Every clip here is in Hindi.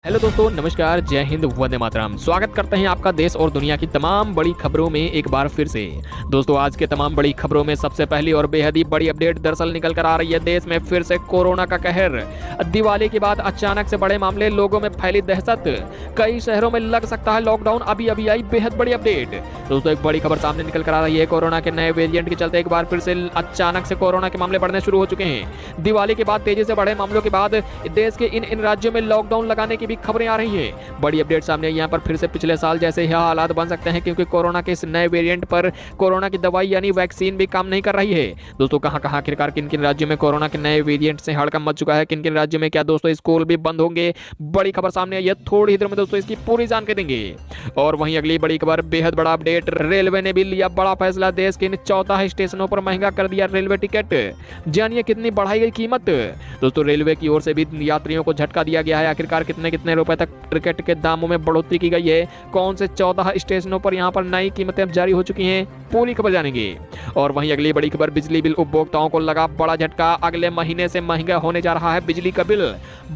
हेलो दोस्तों, नमस्कार, जय हिंद, वंदे मातरम। स्वागत करते हैं आपका देश और दुनिया की तमाम बड़ी खबरों में एक बार फिर से। दोस्तों, आज के तमाम बड़ी खबरों में सबसे पहली और बेहद ही बड़ी अपडेट दरअसल निकल कर आ रही है। देश में फिर से कोरोना का कहर। दिवाली के बाद अचानक से बड़े मामले, लोगों में फैली दहशत, कई शहरों में लग सकता है लॉकडाउन। अभी अभी आई बेहद बड़ी अपडेट। दोस्तों, एक बड़ी खबर सामने निकल कर आ रही है। कोरोना के नए वेरिएंट के चलते एक बार फिर से अचानक से कोरोना के मामले बढ़ने शुरू हो चुके हैं। दिवाली के बाद तेजी से बढ़े मामलों के बाद देश के इन राज्यों में लॉकडाउन लगाने की भी खबरें आ रही हैं। बड़ी अपडेट सामने आई। यहाँ पर फिर से पिछले साल जैसे ही हालात बन सकते हैं, क्योंकि कोरोना के इस नए वेरिएंट पर कोरोना की दवाई यानी वैक्सीन भी काम नहीं कर रही है। दोस्तों, कहां कहां आखिरकार किन किन राज्यों में कोरोना के नए वेरिएंट से हड़कंप मच चुका है, किन किन राज्यों में क्या दोस्तों स्कूल भी बंद होंगे, बड़ी खबर सामने आई है। थोड़ी ही देर में दोस्तों इसकी पूरी जानकारी देंगे। और वहीं अगली बड़ी खबर, बेहद बड़ा अपडेट, रेलवे ने भी लिया बड़ा फैसला। देश के इन 14 स्टेशनों पर महंगा कर दिया रेलवे टिकट। जानिए कितनी बढ़ाई गई कीमत। दोस्तों, रेलवे की ओर से भी यात्रियों को झटका दिया गया है। आखिरकार कितने कितने रुपए तक टिकट के दामों में बढ़ोतरी की गई है, कौन से 14 स्टेशनों पर यहां पर नई कीमतें जारी हो चुकी हैं, पूरी खबर जानेंगे। और वहीं अगली बड़ी खबर, बिजली बिल उपभोक्ताओं को लगा बड़ा झटका। अगले महीने से महंगा होने जा रहा है बिजली का बिल,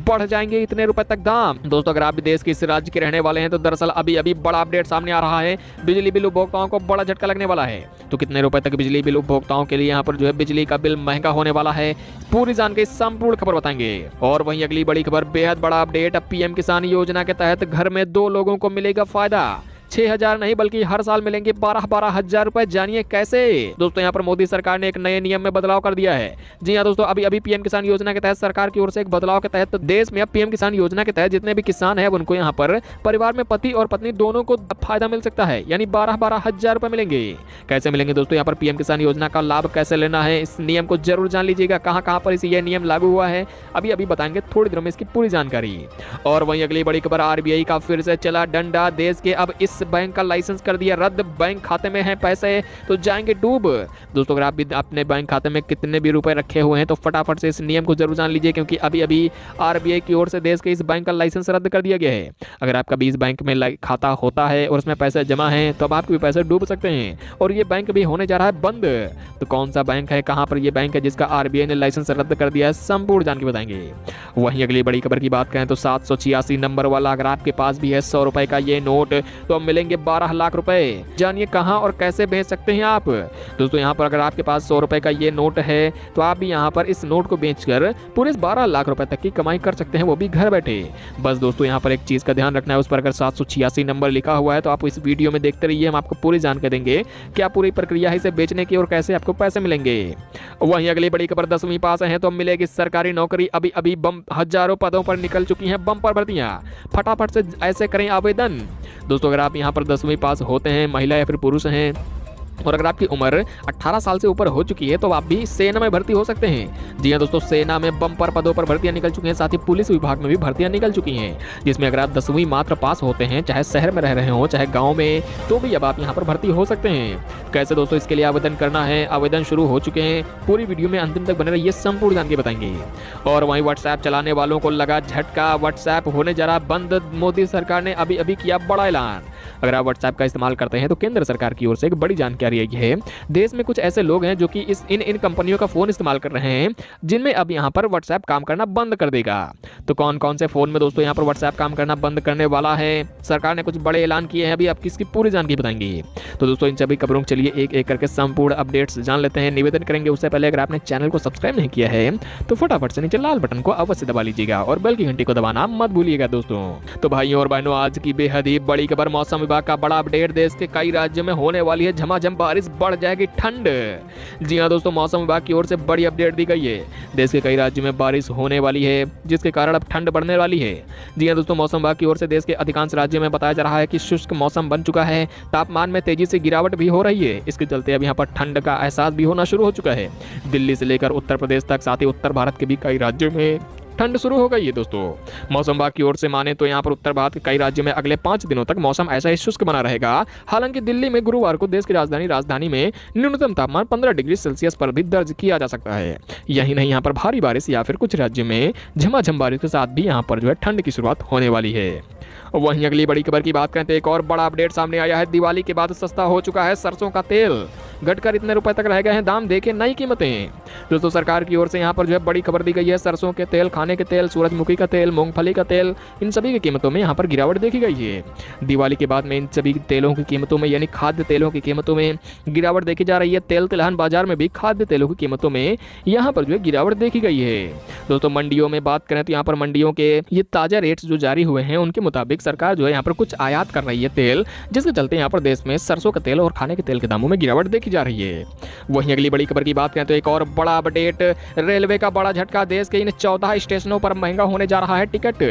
बढ़ जाएंगे इतने रुपए तक दाम। दोस्तों, अगर आप भी देश के इस राज्य के रहने वाले हैं तो दरअसल अभी अभी बड़ा अपडेट सामने आ रहा है। बिजली बिल उपभोक्ताओं को बड़ा झटका लगने वाला है। तो कितने रुपए तक बिजली बिल उपभोक्ताओं के लिए यहाँ पर जो है बिजली का बिल महंगा होने वाला है, पूरी जानकारी संपूर्ण खबर बताएंगे। और वहीं अगली बड़ी खबर, बेहद बड़ा अपडेट, अब पीएम किसान योजना के तहत घर में 2 लोगों को मिलेगा फायदा। 6,000 नहीं बल्कि हर साल मिलेंगे 12-12 हजार रुपए। जानिए कैसे। दोस्तों, यहाँ पर मोदी सरकार ने एक नए नियम में बदलाव कर दिया है। जी हाँ दोस्तों, अभी अभी पीएम किसान योजना के तहत सरकार की ओर से एक बदलाव के तहत देश में अब पीएम किसान योजना के तहत जितने भी किसान हैं उनको यहाँ पर परिवार में पति और पत्नी दोनों को फायदा मिल सकता है, यानी 12-12 हजार रुपए मिलेंगे। कैसे मिलेंगे दोस्तों, यहाँ पर पीएम किसान योजना का लाभ कैसे लेना है, इस नियम को जरूर जान लीजिएगा। कहाँ कहाँ पर ये नियम लागू हुआ है, अभी अभी बताएंगे थोड़ी देर में इसकी पूरी जानकारी। और वहीं अगली बड़ी खबर, आरबीआई का फिर से चला डंडा। देश के अब इस बैंक का लाइसेंस कर दिया रद्द। बैंक खाते में है पैसे तो जाएंगे डूब। दोस्तों, अगर आप भी अपने बैंक खाते में कितने भी रुपए रखे हुए हैं तो फटाफट से इस नियम को जरूर जान लीजिए, क्योंकि अभी अभी आरबीआई की ओर से देश के इस बैंक का लाइसेंस रद्द कर दिया गया है। अगर आपका भी इस बैंक में खाता होता है और उसमें पैसे जमा हैं तो अब आपके भी पैसे डूब सकते हैं, और ये बैंक भी होने जा रहा है बंद। तो कौन सा बैंक है, कहां पर ये बैंक है जिसका आरबीआई ने लाइसेंस रद्द कर दिया है, संपूर्ण जानकारी बताएंगे। वहीं अगली बड़ी खबर की बात करें तो 786 नंबर वाला अगर आपके पास भी है 100 रुपए का ये नोट तो अब मिलेंगे 12 लाख रुपए। जानिए कहां और कैसे भेज सकते हैं आप। दोस्तों, यहां पर अगर आपके पास 100 रुपए का ये नोट है तो आप भी यहां पर इस नोट को बेचकर पूरे 12 लाख रुपए तक की कमाई कर सकते हैं, वो भी घर बैठे। बस दोस्तों, यहां पर एक चीज का ध्यान रखना है, उस पर अगर 786 नंबर लिखा हुआ है तो आप इस वीडियो में देखते रहिए, हम आपको पूरी जानकारी देंगे क्या पूरी प्रक्रिया है इसे बेचने की और कैसे आपको पैसे मिलेंगे। वहीं अगली बड़ी खबर, 10वीं पास है तो मिलेगी सरकारी नौकरी। अभी अभी हजारों पदों पर निकल चुकी हैं बम्पर भर्तियां, फटाफट से ऐसे करें आवेदन। दोस्तों, अगर आप यहां पर 10वीं पास होते हैं, महिला या फिर पुरुष हैं, और अगर आपकी उम्र 18 साल से ऊपर हो चुकी है तो आप भी सेना में भर्ती हो सकते हैं। जी हाँ दोस्तों, सेना में बम्पर पदों पर भर्तियां निकल चुकी हैं, साथ ही पुलिस विभाग में भी भर्तियां निकल चुकी हैं, जिसमें अगर आप 10वीं मात्र पास होते हैं, चाहे शहर में रह रहे हो चाहे गाँव में, तो भी अब आप यहाँ पर भर्ती हो सकते हैं। कैसे दोस्तों इसके लिए आवेदन करना है, आवेदन शुरू हो चुके हैं, पूरी वीडियो में अंतिम तक बने रहिए, संपूर्ण जानकारी बताएंगे। और वहीं व्हाट्सएप चलाने वालों को लगा झटका, व्हाट्सएप होने जा रहा बंद। मोदी सरकार ने अभी अभी किया बड़ा ऐलान। अगर आप व्हाट्सएप का इस्तेमाल करते हैं तो केंद्र सरकार की ओर से एक बड़ी जानकारी आई है। देश में कुछ ऐसे लोग हैं जो कि इन कंपनियों का फोन इस्तेमाल कर रहे हैं, जिनमें अब यहाँ पर व्हाट्सएप काम करना बंद कर देगा। तो कौन कौन से फोन में दोस्तों यहाँ पर व्हाट्सएप काम करना बंद करने वाला है, सरकार ने कुछ बड़े ऐलान किए हैं, अभी आप किसकी पूरी जानकारी बताएंगे। तो दोस्तों, इन सभी खबरों के चलिए एक एक करके संपूर्ण अपडेट्स जान लेते हैं। निवेदन करेंगे उससे पहले अगर आपने चैनल को सब्सक्राइब नहीं किया है तो फटाफट से नीचे लाल बटन को अवश्य दबा लीजिएगा और बेल की घंटी को दबाना मत भूलिएगा दोस्तों। तो भाइयों और बहनों, आज की बेहद ही बड़ी खबर, मौसम विभाग का बड़ा अपडेट। देश के कई राज्यों में होने वाली है झमाझम बारिश, बढ़ जाएगी ठंड। जी हाँ दोस्तों, मौसम विभाग की ओर से बड़ी अपडेट दी गई है। देश के कई राज्यों में बारिश होने वाली है, जिसके कारण अब ठंड बढ़ने वाली है। जी हाँ दोस्तों, मौसम विभाग की ओर से देश के अधिकांश राज्यों में बताया जा रहा है कि शुष्क मौसम बन चुका है, तापमान में तेजी से गिरावट भी हो रही है। इसके चलते अब यहाँ पर ठंड का एहसास भी होना शुरू हो चुका है। दिल्ली से लेकर उत्तर प्रदेश तक, साथ ही उत्तर भारत के भी कई राज्यों में ठंड शुरू हो गई है दोस्तों। मौसम विभाग की ओर से माने तो यहाँ पर उत्तर भारत के कई राज्यों में अगले 5 दिनों तक मौसम ऐसा ही शुष्क बना रहेगा। हालांकि दिल्ली में गुरुवार को देश की राजधानी में न्यूनतम तापमान 15 डिग्री सेल्सियस पर भी दर्ज किया जा सकता है। यही नहीं, यहाँ पर भारी बारिश या फिर कुछ राज्यों में झमाझम बारिश के साथ भी यहाँ पर जो है ठंड की शुरुआत होने वाली है। वहीं अगली बड़ी खबर की बात करें तो एक और बड़ा अपडेट सामने आया है। दिवाली के बाद सस्ता हो चुका है सरसों का तेल। घटकर इतने रुपए तक रह गए हैं दाम, देखे नई कीमतें। दोस्तों सरकार की ओर से यहाँ पर जो है बड़ी खबर दी गई है। सरसों के तेल, खाने के तेल, सूरजमुखी का तेल, मूंगफली का तेल, इन सभी की कीमतों में यहाँ पर गिरावट देखी गई है। दिवाली के बाद में इन सभी तेलों की कीमतों में यानी खाद्य तेलों की कीमतों में गिरावट देखी जा रही है। तेल तिलहन बाजार में भी खाद्य तेलों की कीमतों में यहाँ पर जो है गिरावट देखी गई है। दोस्तों मंडियों में बात करें तो यहाँ पर मंडियों के ये ताजा रेट्स जो जारी हुए हैं उनके मुताबिक सरकार जो है यहाँ पर कुछ आयात कर रही है तेल, जिसके चलते यहाँ पर देश में सरसों का तेल और खाने के तेल के दामों में गिरावट देखी जा रही है। वहीं अगली बड़ी खबर की बात करें तो एक और बड़ा अपडेट, रेलवे का बड़ा झटका, देश के इन 14 स्टेशनों पर महंगा होने जा रहा है टिकट।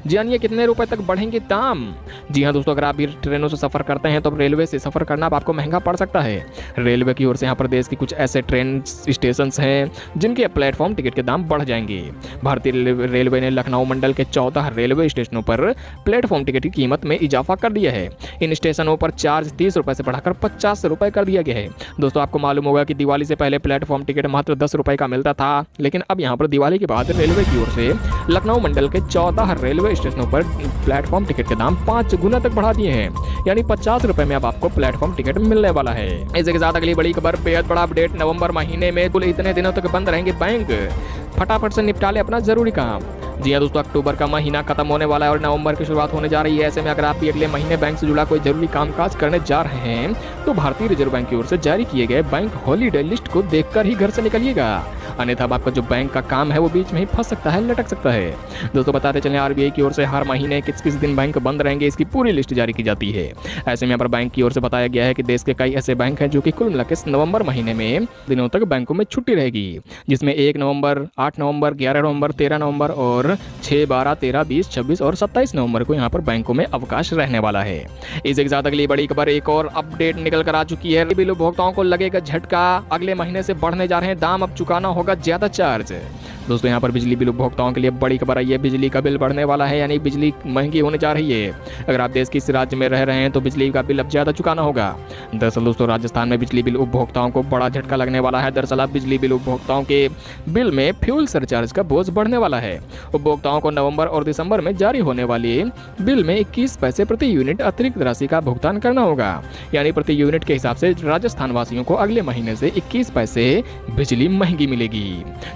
जानिए कितने रुपए तक बढ़ेंगे दाम। जी हाँ दोस्तों, अगर आप भी ट्रेनों से सफर करते हैं तो रेलवे से सफर करना आपको महंगा पड़ सकता है। रेलवे की ओर से यहाँ पर देश की कुछ ऐसे ट्रेन स्टेशन हैं जिनके प्लेटफॉर्म टिकट के दाम बढ़ जाएंगे। भारतीय रेलवे ने लखनऊ मंडल के 14 रेलवे स्टेशनों पर प्लेटफॉर्म टिकट की कीमत में इजाफा कर दिया है। इन स्टेशनों पर चार्ज 30 रुपए से बढ़ाकर 50 रुपए कर दिया गया है। दोस्तों आपको मालूम होगा कि दिवाली से पहले प्लेटफॉर्म टिकट मात्र 10 रुपए का मिलता था, लेकिन अब यहाँ पर दिवाली के बाद रेलवे की ओर से लखनऊ मंडल के 14 रेलवे स्टेशनों पर प्लेटफॉर्म टिकट के दाम 5 गुना तक बढ़ा दिए हैं, यानी 50 रुपए में अब आपको प्लेटफॉर्म टिकट मिलने वाला है। इसी के साथ अगली बड़ी खबर, बेहद बड़ा अपडेट, नवंबर महीने में कुल इतने दिनों तक बंद रहेंगे बैंक, फटाफट से निपटा ले अपना जरूरी काम। जी हाँ दोस्तों, अक्टूबर का महीना खत्म होने वाला है और नवंबर की शुरुआत होने जा रही है। ऐसे में अगर आप भी अगले महीने बैंक से जुड़ा कोई जरूरी कामकाज करने जा रहे हैं तो भारतीय रिजर्व बैंक की ओर से जारी किए गए बैंक हॉलीडे लिस्ट को देखकर ही घर से निकलिएगा, अन्यथा आपका जो बैंक का काम है वो बीच में ही फंस सकता है, लटक सकता है। दोस्तों बताते चलें, आरबीआई की ओर से हर महीने किस किस दिन बैंक बंद रहेंगे इसकी पूरी लिस्ट जारी की जाती है। ऐसे में यहाँ पर बैंक की ओर से बताया गया है कि देश के कई ऐसे बैंक हैं जो कि कुल मिलाकर इस नवंबर महीने में दिनों तक बैंकों में छुट्टी रहेगी, जिसमें 1 नवंबर, 8 नवंबर, 11 नवंबर, 13 नवंबर और 6, 12, 13, 20, 26 और 27 नवंबर को यहाँ पर बैंकों में अवकाश रहने वाला है। इसी के साथ अगली बड़ी खबर, एक और अपडेट निकल कर आ चुकी है। बिल उपभोक्ताओं को लगेगा झटका, अगले महीने से बढ़ने जा रहे हैं दाम, अब चुकाना होगा ज्यादा चार्ज। दोस्तों यहाँ पर बिजली बिल उपभोक्ताओं के लिए बड़ी खबर आई है। बिजली का बिल बढ़ने वाला है, यानी बिजली महंगी होने जा रही है। अगर आप देश के इस राज्य में रह रहे हैं तो बिजली का बिल अब ज्यादा चुकाना होगा। दरअसल दोस्तों राजस्थान में बिजली बिल उपभोक्ताओं को बड़ा झटका लगने वाला है। दरअसल अब बिजली बिल उपभोक्ताओं के बिल में फ्यूल सरचार्ज का बोझ बढ़ने वाला है। उपभोक्ताओं को नवंबर और दिसंबर में जारी होने वाले बिल में 21 पैसे प्रति यूनिट अतिरिक्त राशि का भुगतान करना होगा, यानी प्रति यूनिट के हिसाब से राजस्थान वासियों को अगले महीने से 21 पैसे बिजली महंगी मिलेगी।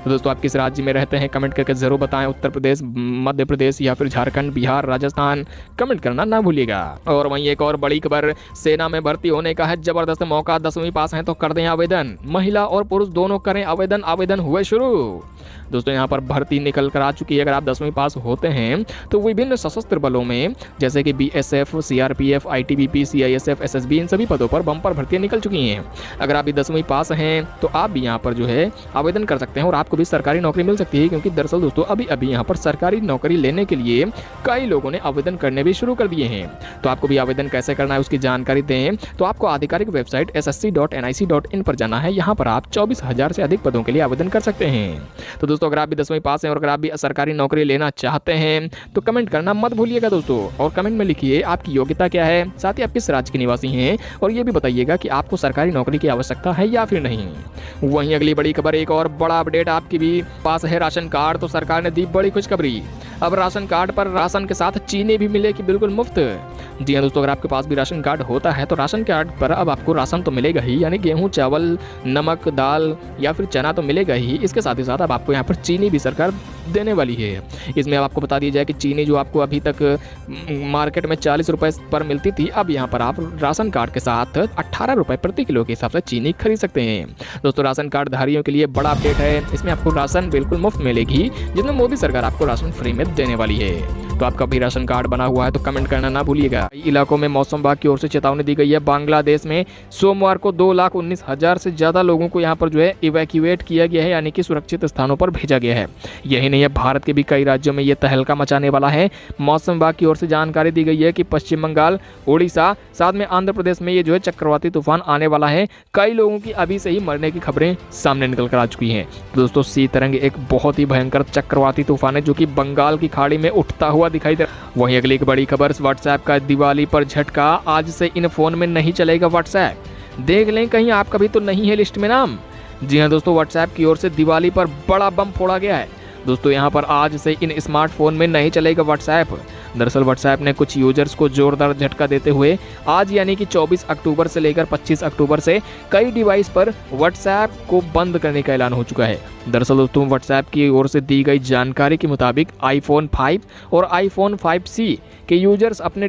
तो दोस्तों आप किस राज्य में रहते हैं कमेंट करके जरूर बताएं। उत्तर प्रदेश, मध्य प्रदेश या फिर झारखंड, बिहार, राजस्थान, कमेंट करना ना भूलिएगा। और वहीं एक और बड़ी खबर, सेना में भर्ती होने का है जबरदस्त मौका, 10वीं पास हैं तो कर दें आवेदन, महिला और पुरुष दोनों करें आवेदन, आवेदन हुए शुरू। दोस्तों यहाँ पर भर्ती निकल कर आ चुकी है। अगर आप 10वीं पास होते हैं तो विभिन्न सशस्त्र बलों में जैसे कि BSF, CRPF, ITBP, CISF, SSB, इन सभी पदों पर बम्पर भर्तियां निकल चुकी हैं। अगर आप भी 10वीं पास हैं तो आप भी यहाँ पर जो है आवेदन कर सकते हैं और आपको भी सरकारी नौकरी मिल सकती है, क्योंकि दरअसल दोस्तों अभी अभी यहाँ पर सरकारी नौकरी लेने के लिए कई लोगों ने आवेदन करने भी शुरू कर दिए हैं। तो आपको भी आवेदन कैसे करना है उसकी जानकारी दें तो आपको आधिकारिक वेबसाइट ssc.nic.in पर जाना है। यहाँ पर आप 24,000 से अधिक पदों के लिए आवेदन कर सकते हैं। तो दोस्तों अगर आप भी 10वीं पास हैं और अगर आप भी सरकारी नौकरी लेना चाहते हैं तो कमेंट करना मत भूलिएगा दोस्तों, और कमेंट में लिखिए आपकी योग्यता क्या है, साथ ही आप किस राज्य के निवासी हैं और ये भी बताइएगा कि आपको सरकारी नौकरी की आवश्यकता है या फिर नहीं। वहीं अगली बड़ी खबर, एक और बड़ा अपडेट आपके भी पास है राशन कार्ड, तो सरकार ने दी बड़ी खुशखबरी। अब राशन कार्ड पर राशन के साथ चीनी भी मिलेगी बिल्कुल मुफ्त। जी हाँ दोस्तों, अगर आपके पास भी राशन कार्ड होता है तो राशन कार्ड पर अब आपको राशन तो मिलेगा ही, यानी गेहूं, चावल, नमक, दाल या फिर चना तो मिलेगा ही। इसके साथ ही साथ अब आपको यहाँ पर चीनी भी सरकार देने वाली है। इसमें अब आपको बता दिया जाए कि चीनी जो आपको अभी तक मार्केट में 40 रुपए पर मिलती थी, अब यहाँ पर आप राशन कार्ड के साथ 18 रुपए प्रति किलो के हिसाब से चीनी खरीद सकते हैं। दोस्तों राशन कार्ड धारियों के लिए बड़ा अपडेट है, इसमें आपको राशन बिल्कुल मुफ्त मिलेगी, जिसमें मोदी सरकार आपको राशन फ्री में देने वाली है। तो आपका भी राशन कार्ड बना हुआ है तो कमेंट करना ना भूलिएगा। इलाकों में मौसम विभाग की ओर से चेतावनी दी गई है। बांग्लादेश में सोमवार को 2,19,000 से ज्यादा लोगों को यहाँ पर जो है इवैक्यूएट किया गया है, यानी कि सुरक्षित स्थानों पर भेजा गया है। यही नहीं है, भारत के भी कई राज्यों में ये तहलका मचाने वाला है। मौसम विभाग की ओर से जानकारी दी गई है कि पश्चिम बंगाल, उड़ीसा, साथ में आंध्र प्रदेश में ये जो है चक्रवाती तूफान आने वाला है। कई लोगों की अभी से ही मरने की खबरें सामने निकल कर आ चुकी हैं। दोस्तों सी-तरंग एक बहुत ही भयंकर चक्रवाती तूफान है जो कि बंगाल की खाड़ी में उठता हुआ दिखाई दे। वहीं अगली एक बड़ी खबर, व्हाट्सएप का दिवाली पर झटका, आज से इन फोन में नहीं चलेगा व्हाट्सएप। देख लें कहीं आपका भी तो नहीं है लिस्ट में नाम। जी हाँ दोस्तों, व्हाट्सएप की ओर से दिवाली पर बड़ा बम फोड़ा गया है। दोस्तों यहाँ पर आज से इन स्मार्टफोन में नहीं चलेगा व्हाट्सएप। दरअसल व्हाट्सएप ने कुछ यूजर्स को जोरदार झटका देते हुए आज यानी कि 24 अक्टूबर से लेकर 25 अक्टूबर से कई डिवाइस पर व्हाट्सएप को बंद करने का ऐलान हो चुका है। दरअसल दोस्तों व्हाट्सएप की ओर से दी गई जानकारी के मुताबिक आईफोन 5 और आईफोन 5C के यूजर्स अपने